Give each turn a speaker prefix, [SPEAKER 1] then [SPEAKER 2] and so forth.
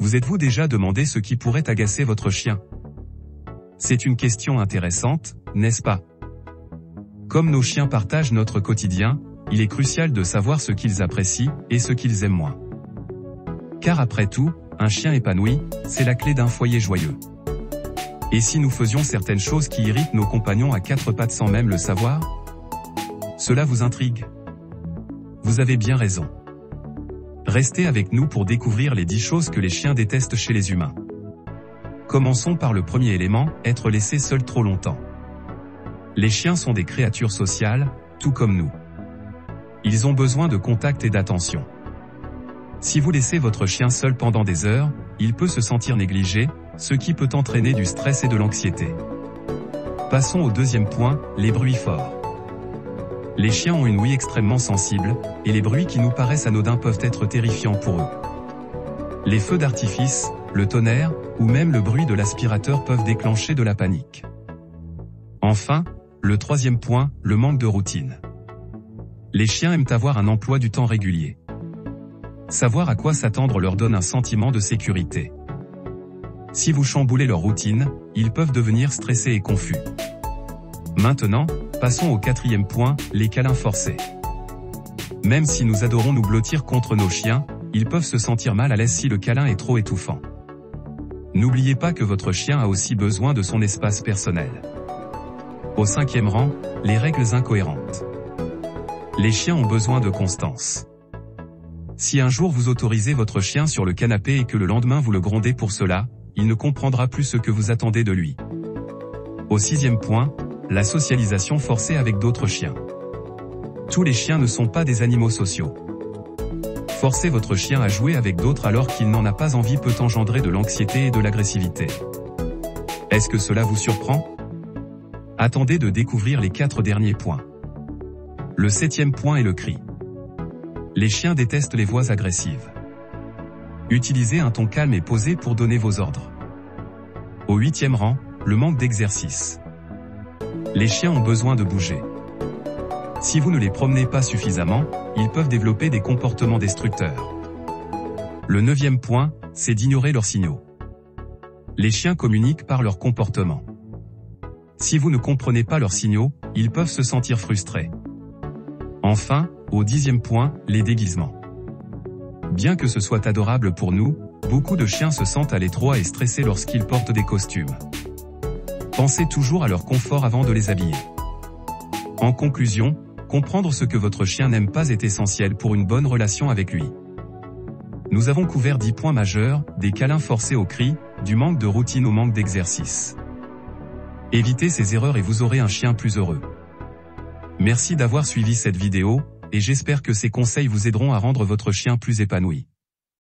[SPEAKER 1] Vous êtes-vous déjà demandé ce qui pourrait agacer votre chien? C'est une question intéressante, n'est-ce pas? Comme nos chiens partagent notre quotidien, il est crucial de savoir ce qu'ils apprécient et ce qu'ils aiment moins. Car après tout, un chien épanoui, c'est la clé d'un foyer joyeux. Et si nous faisions certaines choses qui irritent nos compagnons à quatre pattes sans même le savoir? Cela vous intrigue? Vous avez bien raison. Restez avec nous pour découvrir les 10 choses que les chiens détestent chez les humains. Commençons par le premier élément, être laissé seul trop longtemps. Les chiens sont des créatures sociales, tout comme nous. Ils ont besoin de contact et d'attention. Si vous laissez votre chien seul pendant des heures, il peut se sentir négligé, ce qui peut entraîner du stress et de l'anxiété. Passons au deuxième point, les bruits forts. Les chiens ont une ouïe extrêmement sensible, et les bruits qui nous paraissent anodins peuvent être terrifiants pour eux. Les feux d'artifice, le tonnerre, ou même le bruit de l'aspirateur peuvent déclencher de la panique. Enfin, le troisième point, le manque de routine. Les chiens aiment avoir un emploi du temps régulier. Savoir à quoi s'attendre leur donne un sentiment de sécurité. Si vous chamboulez leur routine, ils peuvent devenir stressés et confus. Maintenant, passons au quatrième point, les câlins forcés. Même si nous adorons nous blottir contre nos chiens, ils peuvent se sentir mal à l'aise si le câlin est trop étouffant. N'oubliez pas que votre chien a aussi besoin de son espace personnel. Au cinquième rang, les règles incohérentes. Les chiens ont besoin de constance. Si un jour vous autorisez votre chien sur le canapé et que le lendemain vous le grondez pour cela, il ne comprendra plus ce que vous attendez de lui. Au sixième point, la socialisation forcée avec d'autres chiens. Tous les chiens ne sont pas des animaux sociaux. Forcer votre chien à jouer avec d'autres alors qu'il n'en a pas envie peut engendrer de l'anxiété et de l'agressivité. Est-ce que cela vous surprend? Attendez de découvrir les 4 derniers points. Le 7e point est le cri. Les chiens détestent les voix agressives. Utilisez un ton calme et posé pour donner vos ordres. Au 8e rang, le manque d'exercice. Les chiens ont besoin de bouger. Si vous ne les promenez pas suffisamment, ils peuvent développer des comportements destructeurs. Le 9e point, c'est d'ignorer leurs signaux. Les chiens communiquent par leur comportement. Si vous ne comprenez pas leurs signaux, ils peuvent se sentir frustrés. Enfin, au 10e point, les déguisements. Bien que ce soit adorable pour nous, beaucoup de chiens se sentent à l'étroit et stressés lorsqu'ils portent des costumes. Pensez toujours à leur confort avant de les habiller. En conclusion, comprendre ce que votre chien n'aime pas est essentiel pour une bonne relation avec lui. Nous avons couvert 10 points majeurs, des câlins forcés aux cris, du manque de routine au manque d'exercice. Évitez ces erreurs et vous aurez un chien plus heureux. Merci d'avoir suivi cette vidéo, et j'espère que ces conseils vous aideront à rendre votre chien plus épanoui.